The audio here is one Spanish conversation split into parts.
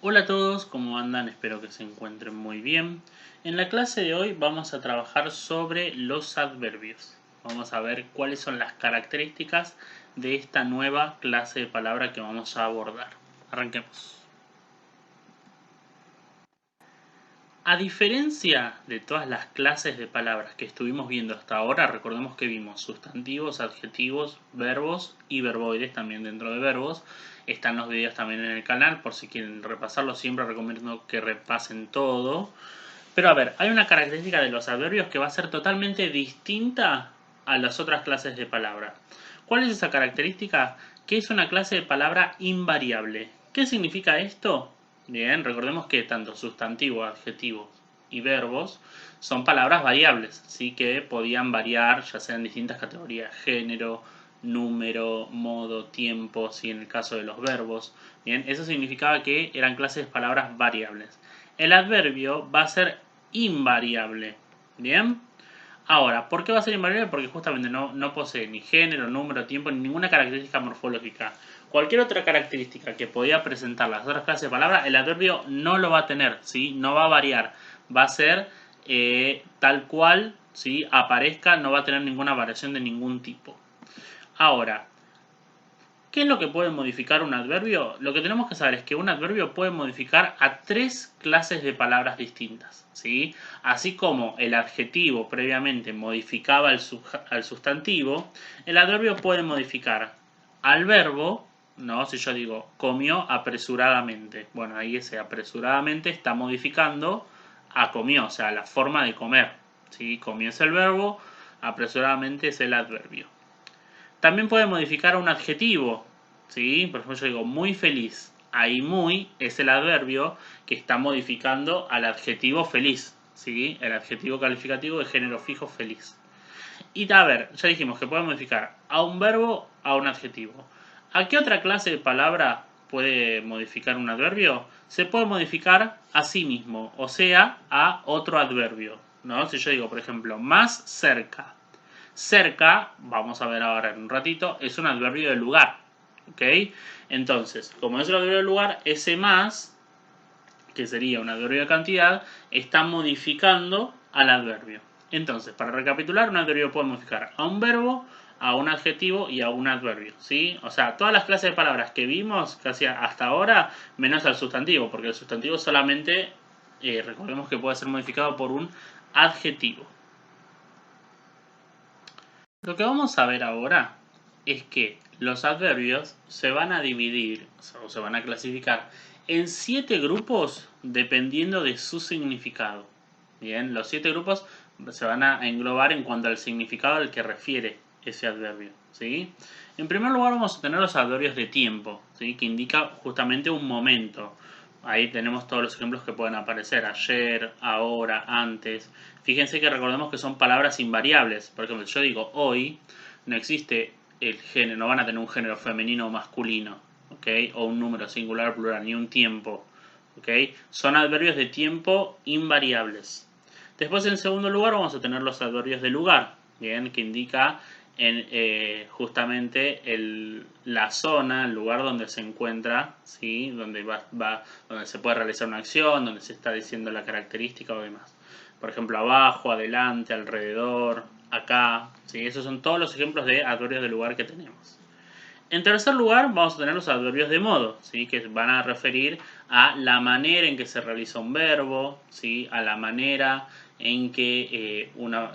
Hola a todos, ¿cómo andan? Espero que se encuentren muy bien. En la clase de hoy vamos a trabajar sobre los adverbios. Vamos a ver cuáles son las características de esta nueva clase de palabra que vamos a abordar. Arranquemos. A diferencia de todas las clases de palabras que estuvimos viendo hasta ahora, recordemos que vimos sustantivos, adjetivos, verbos y verboides también dentro de verbos. Están los videos también en el canal, por si quieren repasarlo, siempre recomiendo que repasen todo. Pero a ver, hay una característica de los adverbios que va a ser totalmente distinta a las otras clases de palabra. ¿Cuál es esa característica? Que es una clase de palabra invariable. ¿Qué significa esto? Bien, recordemos que tanto sustantivos, adjetivos y verbos son palabras variables, ¿sí? Que podían variar ya sea en distintas categorías, género, número, modo, tiempo, ¿sí? En el caso de los verbos. Bien, eso significaba que eran clases de palabras variables. El adverbio va a ser invariable. Bien. Ahora, ¿por qué va a ser invariable? Porque justamente no posee ni género, número, tiempo, ni ninguna característica morfológica. Cualquier otra característica que podía presentar las otras clases de palabras, el adverbio no lo va a tener, ¿sí? No va a variar. Va a ser tal cual, ¿sí? Aparezca, no va a tener ninguna variación de ningún tipo. Ahora, ¿qué es lo que puede modificar un adverbio? Lo que tenemos que saber es que un adverbio puede modificar a tres clases de palabras distintas, ¿sí? Así como el adjetivo previamente modificaba al sustantivo, el adverbio puede modificar al verbo, ¿no? Si yo digo comió apresuradamente, bueno, ahí ese apresuradamente está modificando a comió, o sea, la forma de comer, ¿sí? Comió es el verbo, apresuradamente es el adverbio. También puede modificar un adjetivo, ¿sí? Por ejemplo, yo digo muy feliz. Ahí muy es el adverbio que está modificando al adjetivo feliz, ¿sí? El adjetivo calificativo de género fijo feliz. Y a ver, ya dijimos que puede modificar a un verbo a un adjetivo. ¿A qué otra clase de palabra puede modificar un adverbio? Se puede modificar a sí mismo, o sea, a otro adverbio, ¿no? Si yo digo, por ejemplo, más cerca. Cerca, vamos a ver ahora en un ratito, es un adverbio de lugar. ¿Ok? Entonces, como es un adverbio de lugar, ese más, que sería un adverbio de cantidad, está modificando al adverbio. Entonces, para recapitular, un adverbio puede modificar a un verbo, a un adjetivo y a un adverbio. ¿Sí? O sea, todas las clases de palabras que vimos casi hasta ahora, menos al sustantivo, porque el sustantivo solamente, recordemos que puede ser modificado por un adjetivo. Lo que vamos a ver ahora es que los adverbios se van a dividir o se van a clasificar en 7 grupos dependiendo de su significado. Bien, los 7 grupos se van a englobar en cuanto al significado al que refiere ese adverbio. ¿Sí? En primer lugar vamos a tener los adverbios de tiempo, ¿sí? Que indica justamente un momento. Ahí tenemos todos los ejemplos que pueden aparecer, ayer, ahora, antes. Fíjense que recordemos que son palabras invariables. Por ejemplo, yo digo hoy, no existe el género, no van a tener un género femenino o masculino, ¿ok? O un número singular, plural, ni un tiempo, ¿ok? Son adverbios de tiempo invariables. Después, en segundo lugar, vamos a tener los adverbios de lugar, ¿bien? Que indica justamente la zona, el lugar donde se encuentra, ¿sí? Donde donde se puede realizar una acción, donde se está diciendo la característica o demás. Por ejemplo, abajo, adelante, alrededor, acá, ¿sí? Esos son todos los ejemplos de adverbios de lugar que tenemos. En tercer lugar, vamos a tener los adverbios de modo, ¿sí? Que van a referir a la manera en que se realiza un verbo, ¿sí? A la manera en que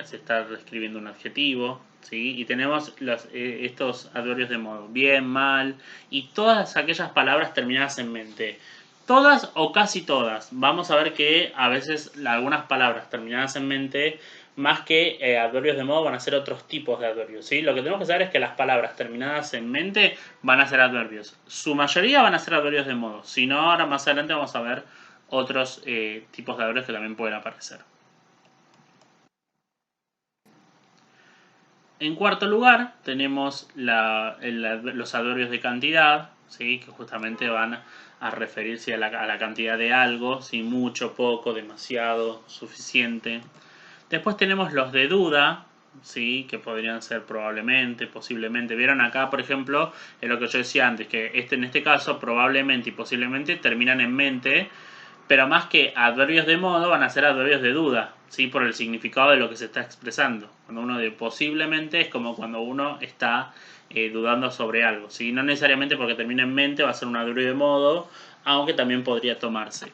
se está describiendo un adjetivo, ¿sí? Y tenemos estos adverbios de modo, bien, mal, y todas aquellas palabras terminadas en mente. Todas o casi todas. Vamos a ver que a veces algunas palabras terminadas en mente, más que adverbios de modo, van a ser otros tipos de adverbios. ¿Sí? Lo que tenemos que saber es que las palabras terminadas en mente van a ser adverbios. Su mayoría van a ser adverbios de modo. Si no, ahora más adelante vamos a ver otros tipos de adverbios que también pueden aparecer. En cuarto lugar, tenemos los adverbios de cantidad, ¿sí? Que justamente van a referirse a la cantidad de algo, ¿sí? Mucho, poco, demasiado, suficiente. Después tenemos los de duda, ¿sí? Que podrían ser probablemente, posiblemente. Vieron acá, por ejemplo, en lo que yo decía antes, que en este caso probablemente y posiblemente terminan en mente, pero más que adverbios de modo van a ser adverbios de duda, ¿sí? Por el significado de lo que se está expresando. Cuando uno de posiblemente es como cuando uno está dudando sobre algo, ¿sí? No necesariamente porque termine en mente va a ser un adverbio de modo, aunque también podría tomarse.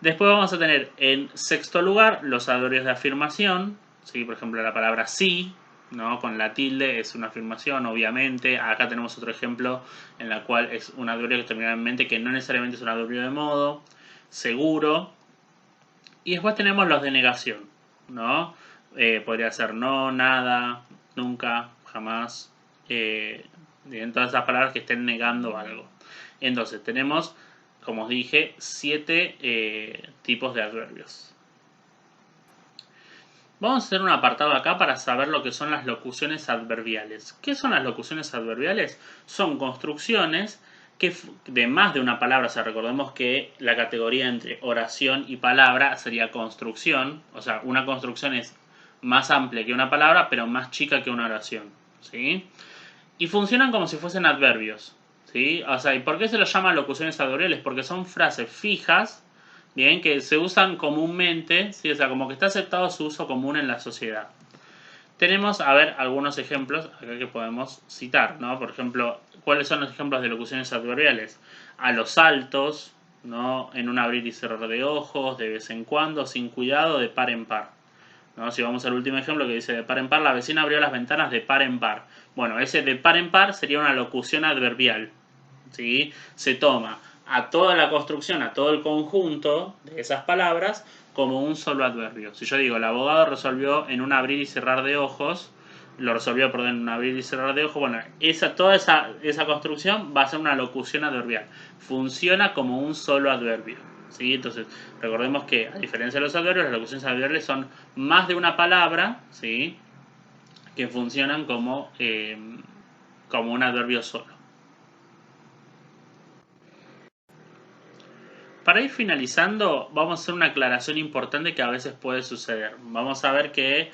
Después vamos a tener en sexto lugar los adverbios de afirmación, ¿sí? Por ejemplo la palabra sí, ¿no? Con la tilde es una afirmación, obviamente. Acá tenemos otro ejemplo en la cual es un adverbio que termina en mente que no necesariamente es un adverbio de modo, seguro. Y después tenemos los de negación, ¿no? Podría ser no, nada, nunca, jamás, en todas esas palabras que estén negando algo. Entonces tenemos, como os dije, 7 tipos de adverbios. Vamos a hacer un apartado acá para saber lo que son las locuciones adverbiales. ¿Qué son las locuciones adverbiales? Son construcciones que de más de una palabra, o sea, recordemos que la categoría entre oración y palabra sería construcción, o sea, una construcción es más amplia que una palabra, pero más chica que una oración, ¿sí? Y funcionan como si fuesen adverbios, ¿sí? O sea, ¿y por qué se los llama locuciones adverbiales? Porque son frases fijas, bien, que se usan comúnmente, ¿sí? O sea, como que está aceptado su uso común en la sociedad. Tenemos, a ver, algunos ejemplos acá que podemos citar, ¿no? Por ejemplo, ¿cuáles son los ejemplos de locuciones adverbiales? A los saltos, ¿no? En un abrir y cerrar de ojos, de vez en cuando, sin cuidado, de par en par. ¿No? Si vamos al último ejemplo que dice de par en par, la vecina abrió las ventanas de par en par. Bueno, ese de par en par sería una locución adverbial, ¿sí? Se toma a toda la construcción, a todo el conjunto de esas palabras como un solo adverbio. Si yo digo, el abogado resolvió en un abrir y cerrar de ojos, lo resolvió, perdón, en un abrir y cerrar de ojos, bueno, toda esa construcción va a ser una locución adverbial. Funciona como un solo adverbio, ¿sí? Entonces, recordemos que, a diferencia de los adverbios, las locuciones adverbiales son más de una palabra, ¿sí? Que funcionan como un adverbio solo. Para ir finalizando, vamos a hacer una aclaración importante que a veces puede suceder. Vamos a ver que,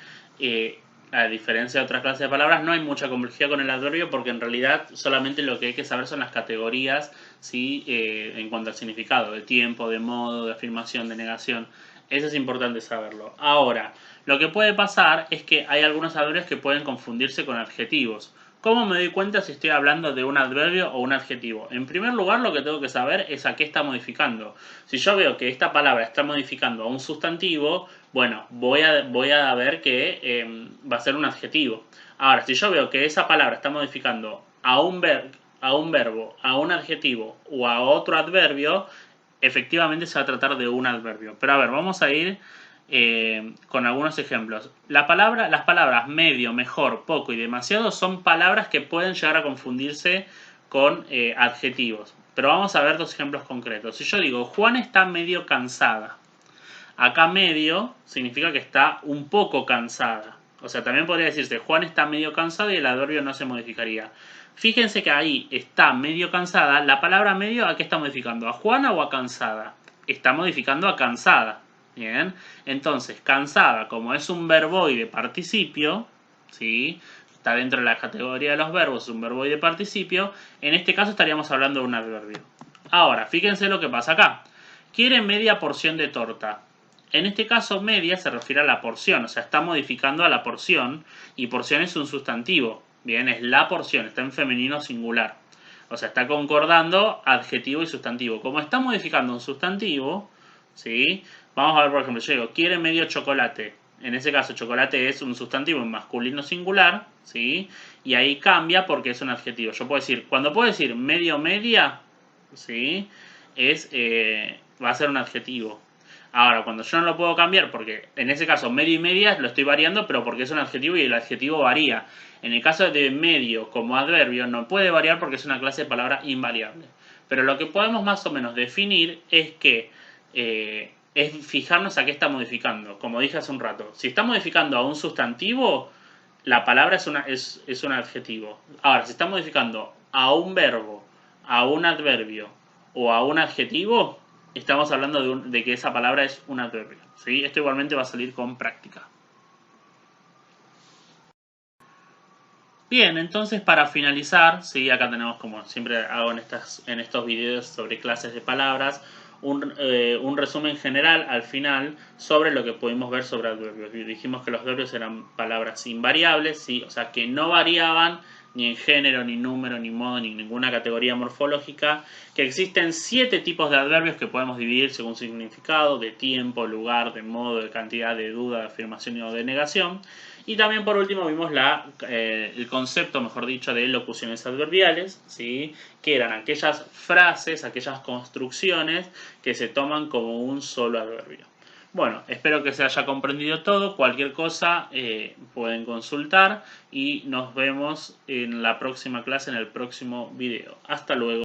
a diferencia de otras clases de palabras, no hay mucha complejidad con el adverbio porque en realidad solamente lo que hay que saber son las categorías, ¿sí? En cuanto al significado, de tiempo, de modo, de afirmación, de negación. Eso es importante saberlo. Ahora, lo que puede pasar es que hay algunos adverbios que pueden confundirse con adjetivos. ¿Cómo me doy cuenta si estoy hablando de un adverbio o un adjetivo? En primer lugar, lo que tengo que saber es a qué está modificando. Si yo veo que esta palabra está modificando a un sustantivo, bueno, voy a ver que va a ser un adjetivo. Ahora, si yo veo que esa palabra está modificando a un verbo, a un adjetivo o a otro adverbio, efectivamente se va a tratar de un adverbio. Pero a ver, vamos a ir con algunos ejemplos. Las palabras medio, mejor, poco y demasiado son palabras que pueden llegar a confundirse con adjetivos. Pero vamos a ver dos ejemplos concretos. Si yo digo, Juan está medio cansada. Acá medio significa que está un poco cansada. O sea, también podría decirse, Juan está medio cansado y el adverbio no se modificaría. Fíjense que ahí está medio cansada. La palabra medio, ¿a qué está modificando? ¿A Juana o a cansada? Está modificando a cansada. Bien, entonces, cansada, como es un verboide participio, ¿sí? Está dentro de la categoría de los verbos, es un verboide participio, en este caso estaríamos hablando de un adverbio. Ahora, fíjense lo que pasa acá. Quiere media porción de torta. En este caso, media se refiere a la porción, o sea, está modificando a la porción, y porción es un sustantivo. Bien, es la porción, está en femenino singular. O sea, está concordando adjetivo y sustantivo. Como está modificando un sustantivo, ¿sí? Vamos a ver, por ejemplo, yo digo, quiere medio chocolate. En ese caso, chocolate es un sustantivo en masculino singular, ¿sí? Y ahí cambia porque es un adjetivo. Yo puedo decir, cuando puedo decir medio media, ¿sí? Va a ser un adjetivo. Ahora, cuando yo no lo puedo cambiar, porque en ese caso medio y media lo estoy variando, pero porque es un adjetivo y el adjetivo varía. En el caso de medio como adverbio no puede variar porque es una clase de palabra invariable. Pero lo que podemos más o menos definir es que es fijarnos a qué está modificando. Como dije hace un rato, si está modificando a un sustantivo, la palabra es un adjetivo. Ahora, si está modificando a un verbo, a un adverbio o a un adjetivo, estamos hablando de que esa palabra es un adverbio, ¿sí? Esto igualmente va a salir con práctica. Bien, entonces para finalizar, sí, acá tenemos, como siempre hago en estos videos sobre clases de palabras, un resumen general al final sobre lo que pudimos ver sobre adverbios. Dijimos que los adverbios eran palabras invariables, ¿sí? O sea que no variaban ni en género, ni número, ni modo, ni ninguna categoría morfológica, que existen 7 tipos de adverbios que podemos dividir según significado: de tiempo, lugar, de modo, de cantidad, de duda, de afirmación o de negación. Y también por último vimos el concepto, mejor dicho, de locuciones adverbiales, ¿sí? Que eran aquellas frases, aquellas construcciones que se toman como un solo adverbio. Bueno, espero que se haya comprendido todo. Cualquier cosa pueden consultar y nos vemos en la próxima clase, en el próximo video. Hasta luego.